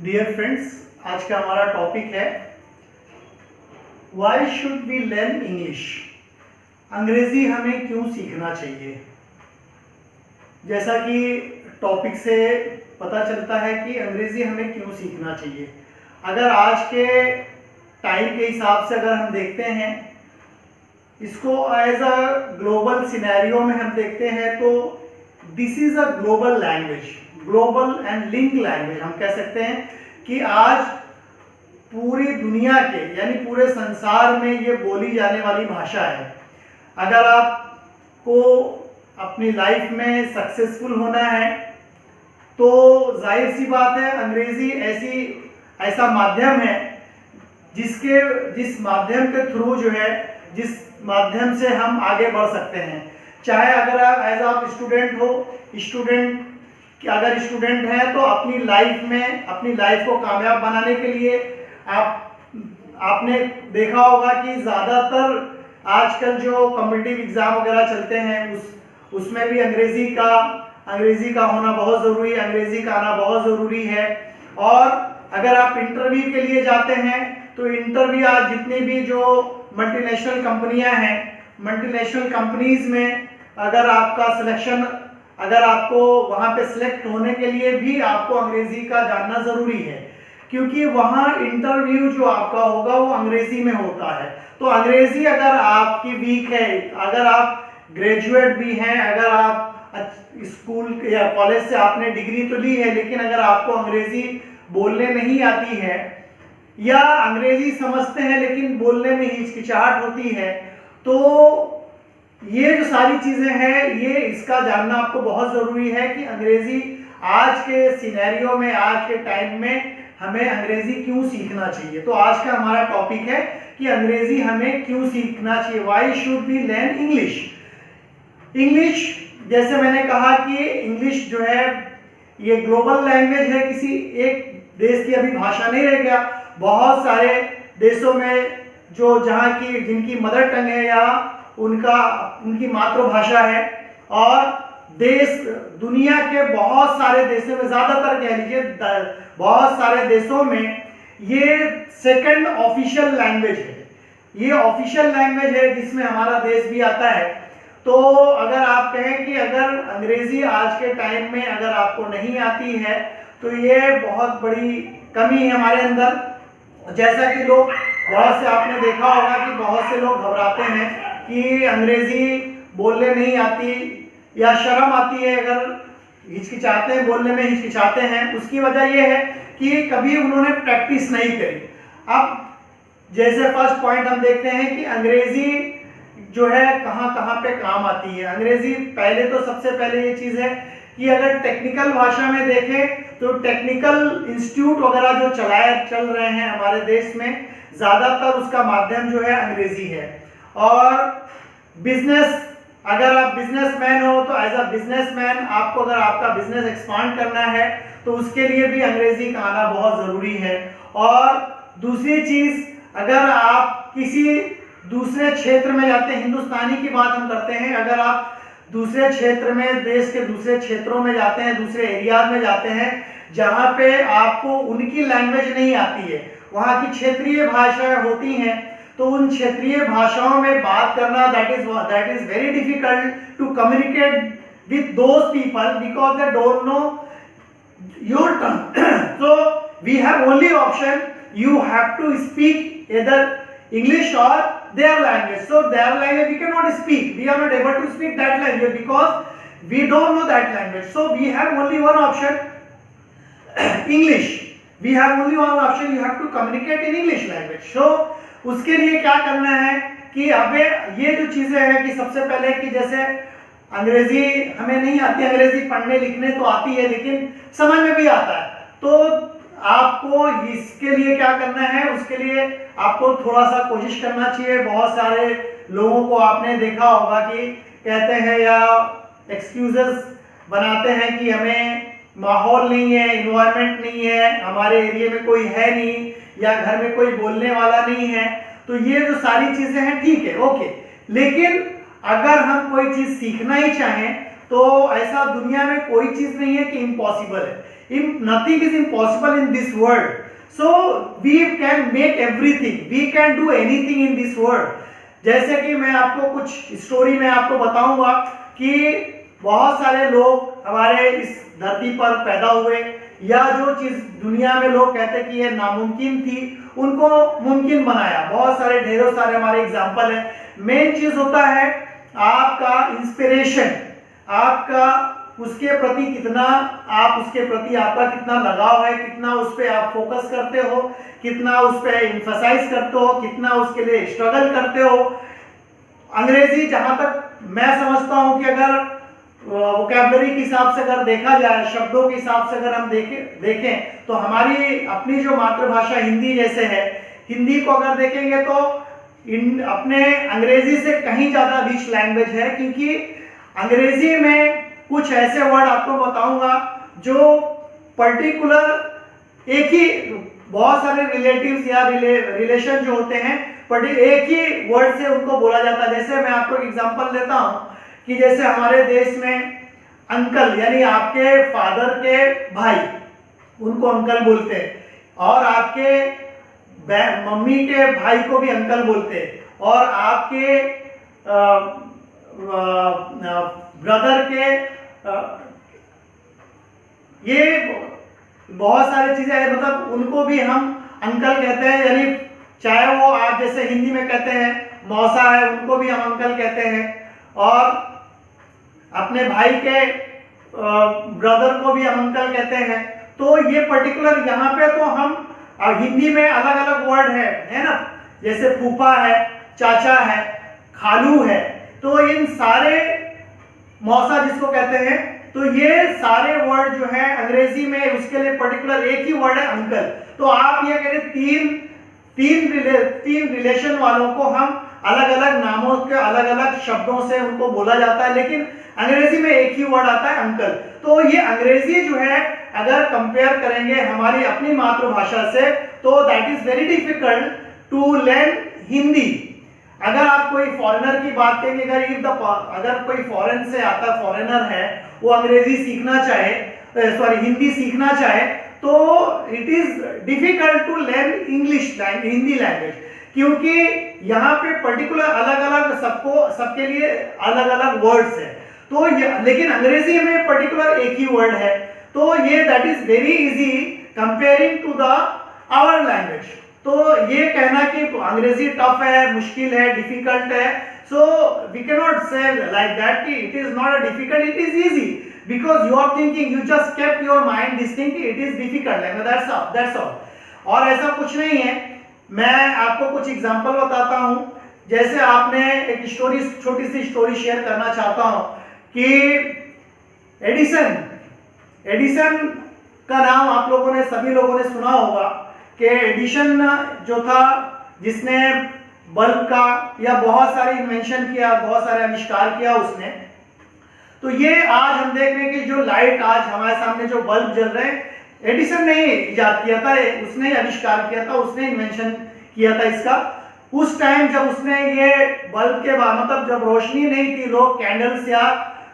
Dear friends, आज का हमारा टॉपिक है why should we learn English. अंग्रेजी हमें क्यों सीखना चाहिए। जैसा कि टॉपिक से पता चलता है कि अंग्रेजी हमें क्यों सीखना चाहिए। अगर आज के टाइम के हिसाब से अगर हम देखते हैं इसको एज अ ग्लोबल सिनेरियो में हम देखते हैं तो this is a global language, global and link language. हम कह सकते हैं कि आज पूरी दुनिया के यानी पूरे संसार में ये बोली जाने वाली भाषा है। अगर आपको अपनी लाइफ में सक्सेसफुल होना है तो जाहिर सी बात है अंग्रेजी ऐसा माध्यम है जिस माध्यम के थ्रू जिस माध्यम से हम आगे बढ़ सकते हैं। चाहे अगर आप एज आप स्टूडेंट हो, अगर स्टूडेंट है तो अपनी लाइफ को कामयाब बनाने के लिए आपने देखा होगा कि ज़्यादातर आजकल जो कॉम्पिटिटिव एग्ज़ाम वगैरह चलते हैं उसमें भी अंग्रेज़ी का होना बहुत ज़रूरी है, अंग्रेज़ी का आना बहुत ज़रूरी है। और अगर आप इंटरव्यू के लिए जाते हैं तो इंटरव्यू आज जितनी भी जो मल्टीनेशनल कंपनियां हैं, मल्टीनेशनल कंपनीज में अगर आपको वहां पे सिलेक्ट होने के लिए भी आपको अंग्रेजी का जानना जरूरी है, क्योंकि वहां इंटरव्यू जो आपका होगा वो अंग्रेजी में होता है। तो अंग्रेजी अगर आपकी वीक है, अगर आप ग्रेजुएट भी हैं, अगर आप स्कूल या कॉलेज से आपने डिग्री तो ली है लेकिन अगर आपको अंग्रेजी बोलने नहीं आती है या अंग्रेजी समझते हैं लेकिन बोलने में हिचकिचाहट होती है, तो ये जो सारी चीजें हैं ये इसका जानना आपको बहुत जरूरी है कि अंग्रेजी आज के सिनेरियो में, आज के टाइम में हमें अंग्रेजी क्यों सीखना चाहिए। तो आज का हमारा टॉपिक है कि अंग्रेजी हमें क्यों सीखना चाहिए, why should we learn English. English, जैसे मैंने कहा कि इंग्लिश जो है ये ग्लोबल लैंग्वेज है, किसी एक देश की अभी भाषा नहीं रह गया। बहुत सारे देशों में जिनकी मदर टंग है या उनकी मातृभाषा है, और दुनिया के बहुत सारे देशों में, ज्यादातर कह लीजिए बहुत सारे देशों में ये सेकंड ऑफिशियल लैंग्वेज है। ये ऑफिशियल लैंग्वेज है जिसमें हमारा देश भी आता है। तो अगर आप कहें कि अगर अंग्रेजी आज के टाइम में अगर आपको नहीं आती है तो ये बहुत बड़ी कमी है हमारे अंदर। जैसा कि बहुत से आपने देखा होगा कि बहुत से लोग घबराते हैं कि अंग्रेजी बोलने नहीं आती या शर्म आती है, अगर हिचकिचाते हैं, बोलने में हिचकिचाते हैं। उसकी वजह यह है कि कभी उन्होंने प्रैक्टिस नहीं करी। अब जैसे फर्स्ट पॉइंट हम देखते हैं कि अंग्रेजी जो है कहाँ कहाँ पे काम आती है। अंग्रेजी पहले तो सबसे पहले ये चीज़ है कि अगर टेक्निकल भाषा में देखें तो टेक्निकल इंस्टीट्यूट वगैरह जो चल रहे हैं हमारे देश में, ज़्यादातर उसका माध्यम जो है अंग्रेजी है। और अगर आप बिजनेसमैन हो तो एज अ बिजनेसमैन आपको अगर आपका बिजनेस एक्सपांड करना है तो उसके लिए भी अंग्रेजी का आना बहुत ज़रूरी है। और दूसरी चीज़, अगर आप किसी दूसरे क्षेत्र में जाते हैं, हिंदुस्तानी की बात हम करते हैं, अगर आप दूसरे क्षेत्र में, देश के दूसरे क्षेत्रों में जाते हैं, दूसरे एरियाज में जाते हैं जहाँ पे आपको उनकी लैंग्वेज नहीं आती है, वहाँ की क्षेत्रीय भाषाएं होती हैं, तो उन क्षेत्रीय भाषाओं में बात करना that is very difficult to communicate with those people because they don't know your tongue. So we have only option, you have to speak either English or their language. So their language we cannot speak, we are not able to speak that language because we don't know that language. So we have only one option, English. We have only one option, you have to communicate in English language. So उसके लिए क्या करना है कि अबे ये जो चीज़ें हैं कि सबसे पहले कि जैसे अंग्रेजी हमें नहीं आती, अंग्रेजी पढ़ने लिखने तो आती है लेकिन समझ में भी आता है, तो आपको इसके लिए क्या करना है, उसके लिए आपको थोड़ा सा कोशिश करना चाहिए। बहुत सारे लोगों को आपने देखा होगा कि कहते हैं या एक्सक्यूजेस बनाते हैं कि हमें माहौल नहीं है, इन्वायरमेंट नहीं है, हमारे एरिया में कोई है नहीं या घर में कोई बोलने वाला नहीं है। तो ये जो सारी चीजें हैं ठीक है, ओके, लेकिन अगर हम कोई चीज सीखना ही चाहें तो ऐसा दुनिया में कोई चीज नहीं है कि इम्पॉसिबल है। nothing is impossible in this world. So we can make everything, we can do anything in this world. जैसे कि मैं आपको कुछ स्टोरी में आपको बताऊंगा कि बहुत सारे लोग हमारे इस धरती पर पैदा हुए, या जो चीज दुनिया में लोग कहते कि ये नामुमकिन थी, उनको मुमकिन बनाया। बहुत सारे ढेरों सारे हमारे एग्जाम्पल है। मेन चीज होता है आपका इंस्पिरेशन, आपका उसके प्रति कितना, आप उसके प्रति आपका कितना लगाव है, कितना उस पर आप फोकस करते हो, कितना उस पर एम्फसाइज करते हो, कितना उसके लिए स्ट्रगल करते हो। अंग्रेजी जहां तक मैं समझता हूं कि अगर वोकैबुलरी के हिसाब से अगर देखा जाए, शब्दों के हिसाब से अगर हम देखें तो हमारी अपनी जो मातृभाषा हिंदी जैसे है, हिंदी को अगर देखेंगे तो अपने अंग्रेजी से कहीं ज्यादा रिच लैंग्वेज है, क्योंकि अंग्रेजी में कुछ ऐसे वर्ड आपको बताऊंगा जो पर्टिकुलर एक ही, बहुत सारे रिलेटिव्स या रिलेशन जो होते हैं एक ही वर्ड से उनको बोला जाता है। जैसे मैं आपको एक एग्जांपल देता हूं कि जैसे हमारे देश में अंकल यानी आपके फादर के भाई, उनको अंकल बोलते हैं, और आपके मम्मी के भाई को भी अंकल बोलते हैं, और आपके ब्रदर के ये बहुत सारी चीजें हैं, मतलब उनको भी हम अंकल कहते हैं। यानी चाहे वो आप जैसे हिंदी में कहते हैं मौसा है, उनको भी हम अंकल कहते हैं, और अपने भाई के ब्रदर को भी हम अंकल कहते हैं। तो ये पर्टिकुलर यहाँ पे तो हम हिंदी में अलग अलग वर्ड है ना, जैसे फूफा है, चाचा है, खालू है, तो इन सारे, मौसा जिसको कहते हैं, तो ये सारे वर्ड जो है अंग्रेजी में उसके लिए पर्टिकुलर एक ही वर्ड है अंकल। तो आप ये कह रहे तीन रिलेशन वालों को हम अलग अलग नामों के अलग अलग शब्दों से उनको बोला जाता है, लेकिन अंग्रेजी में एक ही वर्ड आता है अंकल। तो ये अंग्रेजी जो है अगर कंपेयर करेंगे हमारी अपनी मातृभाषा से, तो that is very difficult to learn Hindi. अगर आप कोई फॉरेनर की बात करेंगे, अगर कोई फॉरेन से आता फॉरेनर है, वो अंग्रेजी सीखना चाहे, हिंदी सीखना चाहे, तो it is difficult to learn Hindi language, क्योंकि यहाँ पे पर्टिकुलर अलग अलग सबके लिए अलग अलग वर्ड्स है। तो लेकिन अंग्रेजी में पर्टिकुलर एक ही वर्ड है, तो ये that is very easy comparing to the our language. तो ये कहना कि अंग्रेजी टफ है, मुश्किल है, डिफिकल्ट है, सो वी कैन नॉट से लाइक दैट कि it is not a difficult, it is easy, because you are thinking, you just kept your mind this thing it is difficult, that's all। और ऐसा कुछ नहीं है। मैं आपको कुछ एग्जांपल बताता हूं। जैसे आपने एक स्टोरी, छोटी सी स्टोरी शेयर करना चाहता हूं कि एडिसन का नाम आप लोगों ने, सभी लोगों ने सुना होगा कि एडिसन जो था, जिसने बल्ब का या बहुत सारे इन्वेंशन किया, बहुत सारे आविष्कार किया उसने। तो ये आज हम देख रहे हैं कि जो लाइट आज हमारे सामने जो बल्ब जल रहे हैं, एडिसन ने इजाद किया था, उसने आविष्कार किया था, उसने इन्वेंशन किया था इसका। उस टाइम जब उसने ये बल्ब के बाद, मतलब जब रोशनी नहीं थी, लोग कैंडल्स या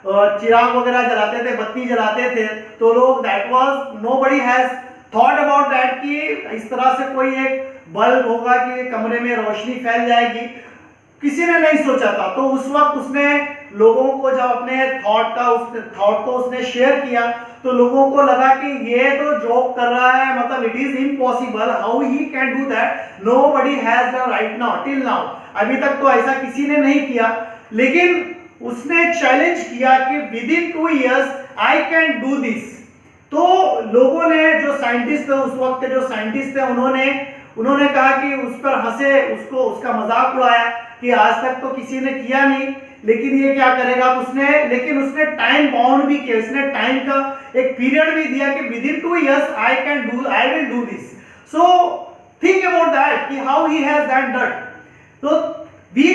चिराग वगैरह जलाते थे, बत्ती जलाते थे, तो लोग that was nobody has thought about that कि इस तरह से कोई एक बल्ब होगा कि कमरे में रोशनी फैल जाएगी, किसी ने नहीं सोचा था। तो उस वक्त उसने लोगों को जब अपने थॉट को उसने शेयर किया, तो लोगों को लगा कि ये तो जोक कर रहा है, मतलब it is impossible, how he can do that, nobody has done right now, till now, अभी तक तो ऐसा किसी ने नहीं किया। लेकिन उसने चैलेंज किया कि within 2 years I can do this. तो लोगों ने, जो साइंटिस्ट थे उस वक्त के, जो साइंटिस्ट थे, उन्होंने कहा कि उस पर हंसे, उसका मजाक उड़ाया कि आज तक तो किसी ने किया नहीं, लेकिन ये क्या करेगा। लेकिन उसने टाइम बाउंड भी किया, उसने टाइम का एक पीरियड भी दिया कि within 2 years I will do this. So think about that कि how he has done that. तो we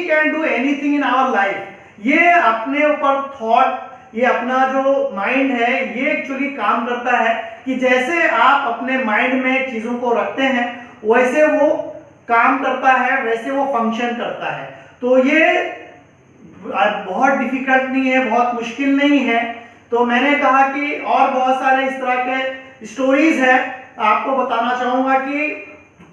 can do anything in our life. ये अपने ऊपर थॉट, ये अपना जो माइंड है, ये एक्चुअली काम करता है कि जैसे आप अपने माइंड में चीजों को रखते हैं, वैसे वो काम करता है, वैसे वो फंक्शन करता है। तो ये बहुत डिफिकल्ट नहीं है, बहुत मुश्किल नहीं है। तो मैंने कहा कि और बहुत सारे इस तरह के स्टोरीज है, आपको बताना चाहूँगा कि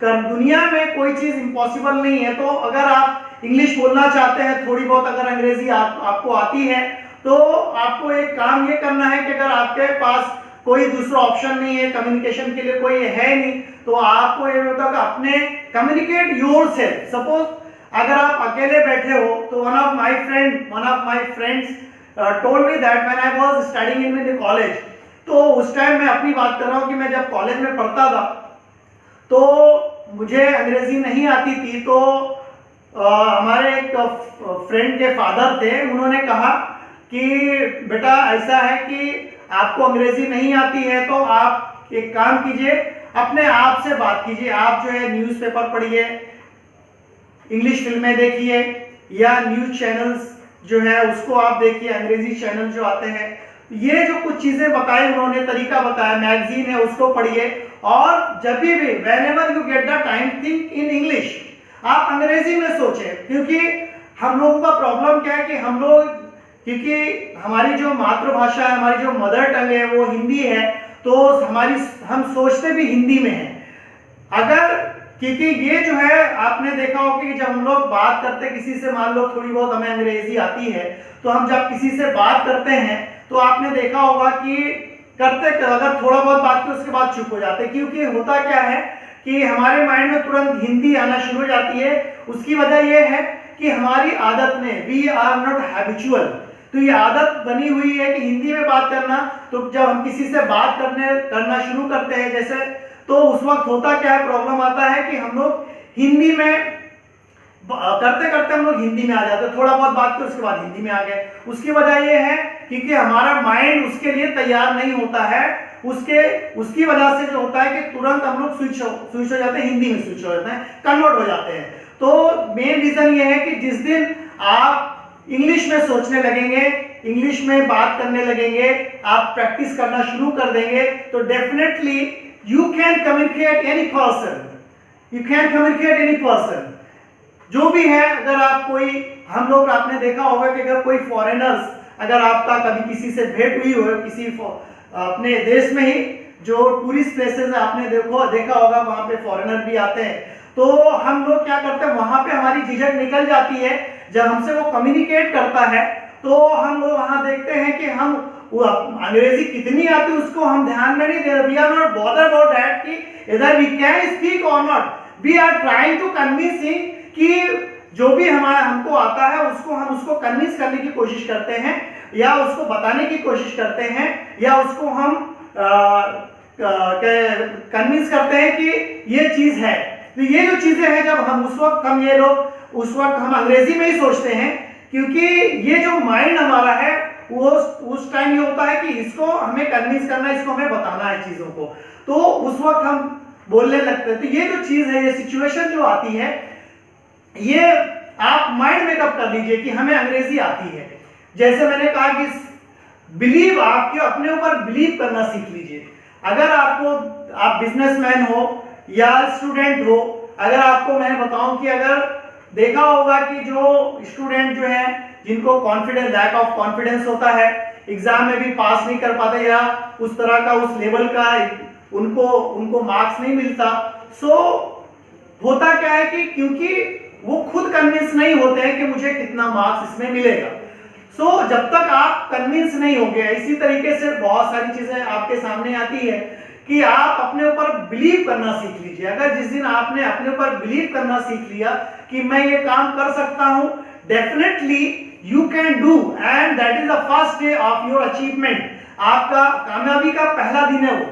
दुनिया में कोई चीज़ इम्पॉसिबल नहीं है। तो अगर आप इंग्लिश बोलना चाहते हैं, थोड़ी बहुत अगर अंग्रेजी आपको आती है, तो आपको एक काम ये करना है कि अगर आपके पास कोई दूसरा ऑप्शन नहीं है, कम्युनिकेशन के लिए कोई है नहीं, तो आपको ये होता है कि अपने कम्युनिकेट योरसेल्फ। सपोज अगर आप अकेले बैठे हो, तो one of my friends told me that when I was studying in college, तो उस टाइम मैं अपनी बात कर रहा हूँ कि मैं जब कॉलेज में पढ़ता था तो मुझे अंग्रेजी नहीं आती थी। तो हमारे एक फ्रेंड के फादर थे, उन्होंने कहा कि बेटा ऐसा है कि आपको अंग्रेजी नहीं आती है तो आप एक काम कीजिए, अपने आप से बात कीजिए। आप जो है न्यूज़पेपर पढ़िए, इंग्लिश फिल्में देखिए, या न्यूज़ चैनल्स जो है उसको आप देखिए, अंग्रेजी चैनल जो आते हैं। ये जो कुछ चीजें बताई उन्होंने, तरीका बताया, मैगजीन है उसको पढ़िए, और जब भी whenever you get the time think in English, आप अंग्रेजी में सोचें। क्योंकि हम लोगों का प्रॉब्लम क्या है कि हम लोग, क्योंकि हमारी जो मातृभाषा है, हमारी जो मदर टंग है वो हिंदी है, तो हम सोचते भी हिंदी में हैं। अगर, क्योंकि ये जो है आपने देखा होगा कि जब हम लोग बात करते किसी से, मान लो थोड़ी बहुत हमें अंग्रेजी आती है, तो हम जब किसी से बात करते हैं तो आपने देखा होगा कि अगर थोड़ा बहुत बात की उसके बाद चुप हो जाते, क्योंकि होता क्या है कि हमारे माइंड में तुरंत हिंदी आना शुरू हो जाती है। उसकी वजह यह है कि हमारी आदत में, वी आर नॉट हैबिचुअल, तो ये आदत बनी हुई है कि हिंदी में बात करना। तो जब हम किसी से बात करना शुरू करते हैं जैसे, तो उस वक्त होता क्या है, प्रॉब्लम आता है कि हम लोग हिंदी में करते करते हम लोग हिंदी में आ जाते हैं, थोड़ा बहुत बात की उसके बाद हिंदी में आ गए। उसकी वजह यह है क्योंकि हमारा माइंड उसके लिए तैयार नहीं होता है। उसकी वजह से जो होता है कि तुरंत हम लोग स्विच हो जाते हैं, हिंदी में स्विच हो जाते हैं, कन्वर्ट हो जाते हैं। तो मेन रीजन ये है कि जिस दिन आप इंग्लिश में सोचने लगेंगे, इंग्लिश में बात करने लगेंगे, आप प्रैक्टिस करना शुरू कर देंगे, तो definitely you can communicate any person, जो भी है। अगर आप हम लोग, आपने देखा होगा कि अगर कोई फॉरेनर्स, अगर आपका कभी किसी से भेंट हुई हो, किसी अपने देश में ही जो टूरिस्ट प्लेसेस है, आपने देखा होगा वहां पे फॉरेनर भी आते हैं, तो हम लोग क्या करते हैं, वहां पे हमारी झिझक निकल जाती है। जब हमसे वो कम्युनिकेट करता है तो हम लोग वहां देखते हैं कि हम अंग्रेजी कितनी आती है उसको हम ध्यान में नहीं दे रहे। We are not bother about that कि इधर वी कैन स्पीक और not, we are trying to convince him कि जो भी हमको आता है हम उसको कन्विंस करने की कोशिश करते हैं, या उसको बताने की कोशिश करते हैं, या उसको हम कन्विंस करते हैं कि ये चीज है। तो ये जो चीजें हैं, जब हम उस वक्त हम अंग्रेजी में ही सोचते हैं, क्योंकि ये जो माइंड हमारा है वो उस टाइम ये होता है कि इसको हमें कन्विंस करना है, इसको हमें बताना है चीजों को, तो उस वक्त हम बोलने लगते हैं। तो ये जो चीज है, ये सिचुएशन जो आती है, ये आप माइंड मेकअप कर लीजिए कि हमें अंग्रेजी आती है। जैसे मैंने कहा कि आपके अपने ऊपर बिलीव करना सीख लीजिए। अगर आप बिजनेसमैन हो या स्टूडेंट हो, अगर आपको मैं बताऊं कि अगर देखा होगा कि जो स्टूडेंट जो है, जिनको लैक ऑफ कॉन्फिडेंस होता है, एग्जाम में भी पास नहीं कर पाते, या उस तरह का उस लेवल का उनको मार्क्स नहीं मिलता। सो होता क्या है कि क्योंकि वो खुद कन्विंस नहीं होते हैं कि मुझे कितना मार्क्स इसमें मिलेगा। सो जब तक आप कन्विंस नहीं होंगे, इसी तरीके से बहुत सारी चीजें आपके सामने आती है कि आप अपने ऊपर बिलीव करना सीख लीजिए। अगर जिस दिन आपने अपने ऊपर बिलीव करना सीख लिया कि मैं ये काम कर सकता हूं, definitely you can do, and that is the first day of your achievement. आपका कामयाबी का पहला दिन है वो,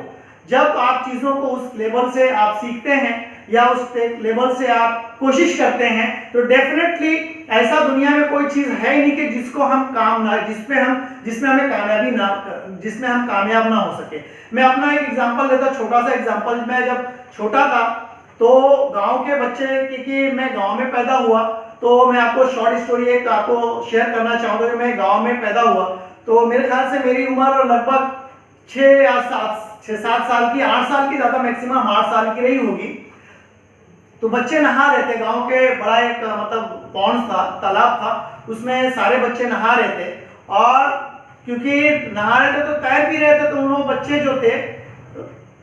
जब आप चीजों को उस लेवल से आप सीखते हैं या उस लेवल से आप कोशिश करते हैं, तो डेफिनेटली ऐसा दुनिया में कोई चीज है ही नहीं कि जिसमें हम कामयाब ना हो सके। मैं अपना एक एग्जांपल देता, छोटा सा एग्जांपल। मैं जब छोटा था तो गांव के बच्चे, क्योंकि मैं गांव में पैदा हुआ, तो मैं आपको शॉर्ट स्टोरी एक आपको शेयर करना चाहूंगा कि मैं गांव में पैदा हुआ। तो मेरे ख्याल से मेरी उम्र लगभग 6-7 साल की, 8 साल की, ज्यादा मैक्सिमम 8 साल की रही होगी। तो बच्चे नहा रहे थे, गांव के बड़ा एक मतलब पॉन्ड था, तालाब था, उसमें सारे बच्चे नहा रहे थे। और क्योंकि नहा रहे थे तो तैर भी रहे थे, तो उन बच्चे जो थे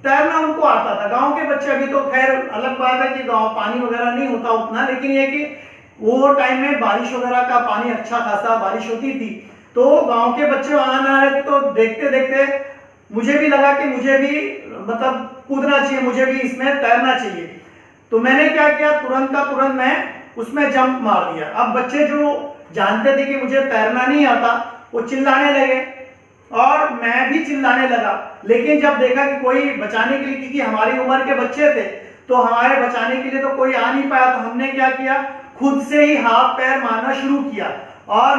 तैरना उनको आता था। गांव के बच्चे, अभी तो खैर अलग बात है कि गांव पानी वगैरह नहीं होता उतना, लेकिन ये कि वो टाइम में बारिश वगैरह का पानी अच्छा खासा बारिश होती थी, तो गांव के बच्चे वहां नहा रहे थे, तो देखते देखते मुझे भी लगा कि मुझे भी मतलब कूदना चाहिए, मुझे भी इसमें तैरना चाहिए। तो मैंने क्या किया, तुरंत का तुरंत मैं उसमें जंप मार दिया। अब बच्चे जो जानते थे कि मुझे तैरना नहीं आता, वो चिल्लाने लगे और मैं भी चिल्लाने लगा। लेकिन जब देखा कि कोई बचाने के लिए, क्योंकि हमारी उम्र के बच्चे थे, तो हमारे बचाने के लिए तो कोई आ नहीं पाया, तो हमने क्या किया, खुद से ही हाथ पैर मारना शुरू किया। और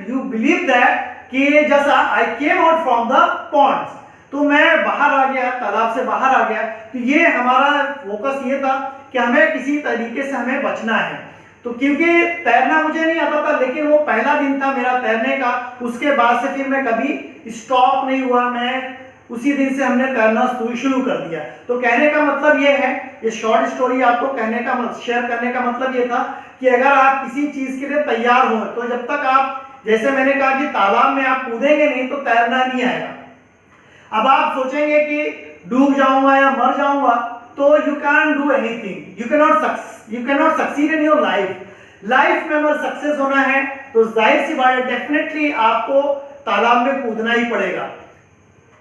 यू बिलीव दैट कि just I came out from the ponds, तो मैं बाहर आ गया, तालाब से बाहर आ गया। तो ये हमारा फोकस ये था कि हमें किसी तरीके से हमें बचना है। तो क्योंकि तैरना मुझे नहीं आता था, लेकिन वो पहला दिन था मेरा तैरने का, उसके बाद से फिर मैं कभी स्टॉप नहीं हुआ, मैं उसी दिन से हमने तैरना शुरू कर दिया। तो कहने का मतलब ये है, ये शॉर्ट स्टोरी आपको कहने का शेयर करने का मतलब ये था कि अगर आप किसी चीज के लिए तैयार हो, तो जब तक आप, जैसे मैंने कहा कि तालाब में आप कूदेंगे नहीं तो तैरना नहीं आएगा। अब आप सोचेंगे कि डूब जाऊंगा या मर जाऊंगा, तो you can do anything, you can not succeed in your life में अगर सक्सेस होना है तो जाहिर सी बात है डेफिनेटली आपको तालाब में कूदना ही पड़ेगा।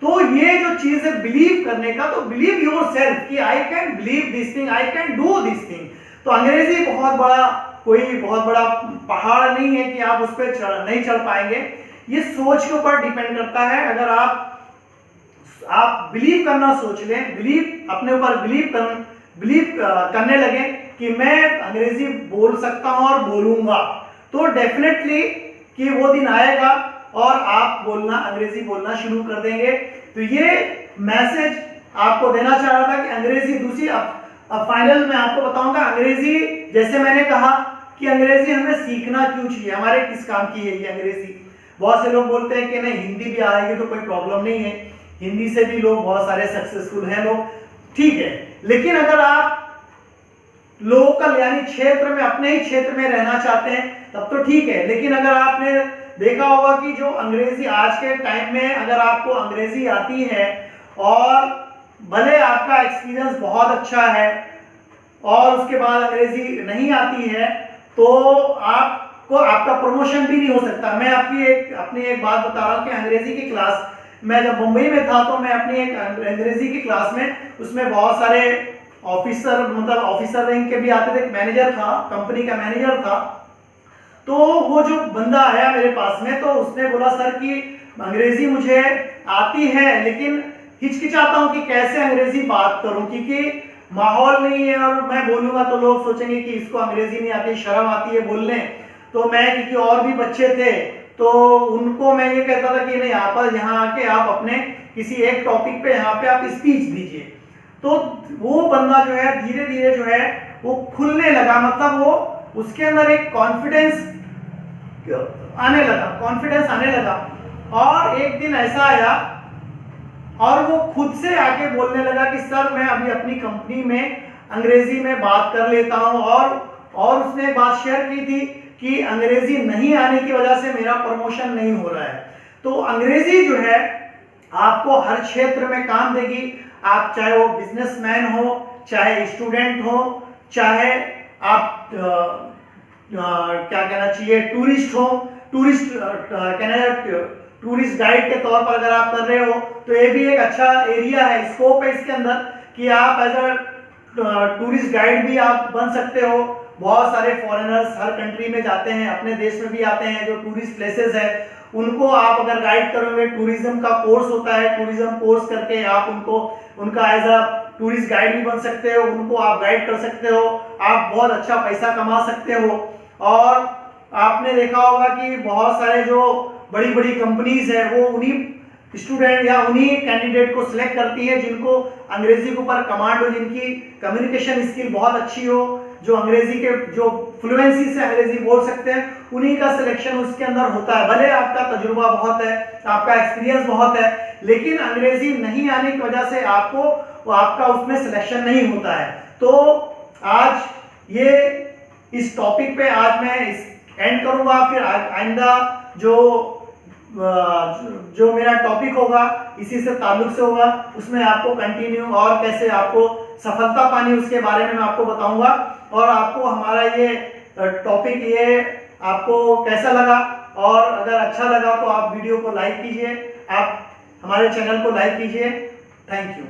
तो ये जो चीज है बिलीव करने का, तो बिलीव योरसेल्फ कि I can believe this thing, I can do this thing. तो अंग्रेजी बहुत बड़ा पहाड़ नहीं है कि आप उस पर नहीं चढ़ पाएंगे, ये सोच के ऊपर डिपेंड करता है। अगर आप बिलीव करना सोच लें, अपने ऊपर बिलीव करने लगे कि मैं अंग्रेजी बोल सकता हूं और बोलूंगा, तो डेफिनेटली कि वो दिन आएगा और आप अंग्रेजी बोलना शुरू कर देंगे। तो ये मैसेज आपको देना चाह रहा था कि अंग्रेजी दूसरी, अब फाइनल में आपको बताऊंगा अंग्रेजी, जैसे मैंने कहा कि अंग्रेजी हमें सीखना क्यों चाहिए, हमारे किस काम की है ये अंग्रेजी। बहुत से लोग बोलते हैं कि नहीं हिंदी भी आएगी तो कोई प्रॉब्लम नहीं है, हिंदी से भी लोग बहुत सारे सक्सेसफुल हैं लोग, ठीक है। लेकिन अगर आप लोकल यानी क्षेत्र में, अपने ही क्षेत्र में रहना चाहते हैं तब तो ठीक है। लेकिन अगर आपने देखा होगा कि जो अंग्रेजी आज के टाइम में, अगर आपको अंग्रेजी आती है और भले आपका एक्सपीरियंस बहुत अच्छा है और उसके बाद अंग्रेजी नहीं आती है, तो आपको आपका प्रमोशन भी नहीं हो सकता। मैं अपनी एक बात बता रहा हूँ कि अंग्रेजी की क्लास, मैं जब मुंबई में था तो मैं अपनी एक अंग्रेजी की क्लास में, उसमें बहुत सारे ऑफिसर रैंक के भी आते थे, मैनेजर था, कंपनी का मैनेजर था। तो वो जो बंदा आया मेरे पास में, तो उसने बोला सर कि अंग्रेजी मुझे आती है लेकिन हिचकिचाता हूं कि कैसे अंग्रेजी बात करूं, क्योंकि माहौल नहीं है और मैं बोलूंगा तो लोग सोचेंगे कि इसको अंग्रेजी नहीं आती, शर्म आती है बोलने। तो मैं, क्योंकि और भी बच्चे थे, तो उनको मैं ये कहता था कि नहीं, आप यहाँ आके आप अपने किसी एक टॉपिक पे यहाँ पे आप स्पीच दीजिए। तो वो बंदा जो है धीरे धीरे जो है वो खुलने लगा, मतलब वो उसके अंदर एक कॉन्फिडेंस आने लगा। और एक दिन ऐसा आया और वो खुद से आके बोलने लगा कि सर मैं अभी अपनी कंपनी में अंग्रेजी में बात कर लेता हूं। और उसने एक बात शेयर की थी कि अंग्रेजी नहीं आने की वजह से मेरा प्रमोशन नहीं हो रहा है। तो अंग्रेजी जो है आपको हर क्षेत्र में काम देगी, आप चाहे वो बिजनेसमैन हो, चाहे स्टूडेंट हो, चाहे आप क्या कहना चाहिए टूरिस्ट हो, टूरिस्ट गाइड के तौर पर अगर आप कर रहे हो, तो ये भी एक अच्छा एरिया है, स्कोप है इसके अंदर कि आप एज अ टूरिस्ट गाइड भी आप बन सकते हो। बहुत सारे फॉरेनर्स हर कंट्री में जाते हैं, अपने देश में भी आते हैं, जो टूरिस्ट प्लेसेस है उनको आप अगर गाइड करोगे, टूरिज्म का कोर्स होता है, टूरिज्म कोर्स करके आप उनका एज अ टूरिस्ट गाइड भी बन सकते हो, उनको आप गाइड कर सकते हो, आप बहुत अच्छा पैसा कमा सकते हो। और आपने देखा होगा कि बहुत सारे जो बड़ी बड़ी कंपनीज है वो उन्हीं स्टूडेंट या उन्हीं कैंडिडेट को सिलेक्ट करती है जिनको अंग्रेजी के ऊपर कमांड हो, जिनकी कम्युनिकेशन स्किल बहुत अच्छी हो, जो अंग्रेजी के जो फ्लुएंसी से अंग्रेजी बोल सकते हैं, उन्हीं का सिलेक्शन उसके अंदर होता है। भले आपका तजुर्बा बहुत है, आपका एक्सपीरियंस बहुत है, लेकिन अंग्रेजी नहीं आने की वजह से आपका उसमें सिलेक्शन नहीं होता है। तो आज ये इस टॉपिक पे आज मैं एंड करूंगा, फिर आइंदा जो जो मेरा टॉपिक होगा इसी से ताल्लुक से होगा, उसमें आपको कंटिन्यू और कैसे आपको सफलता पानी उसके बारे में मैं आपको बताऊंगा। और आपको हमारा ये टॉपिक ये आपको कैसा लगा, और अगर अच्छा लगा तो आप वीडियो को लाइक कीजिए, आप हमारे चैनल को लाइक कीजिए। Thank you.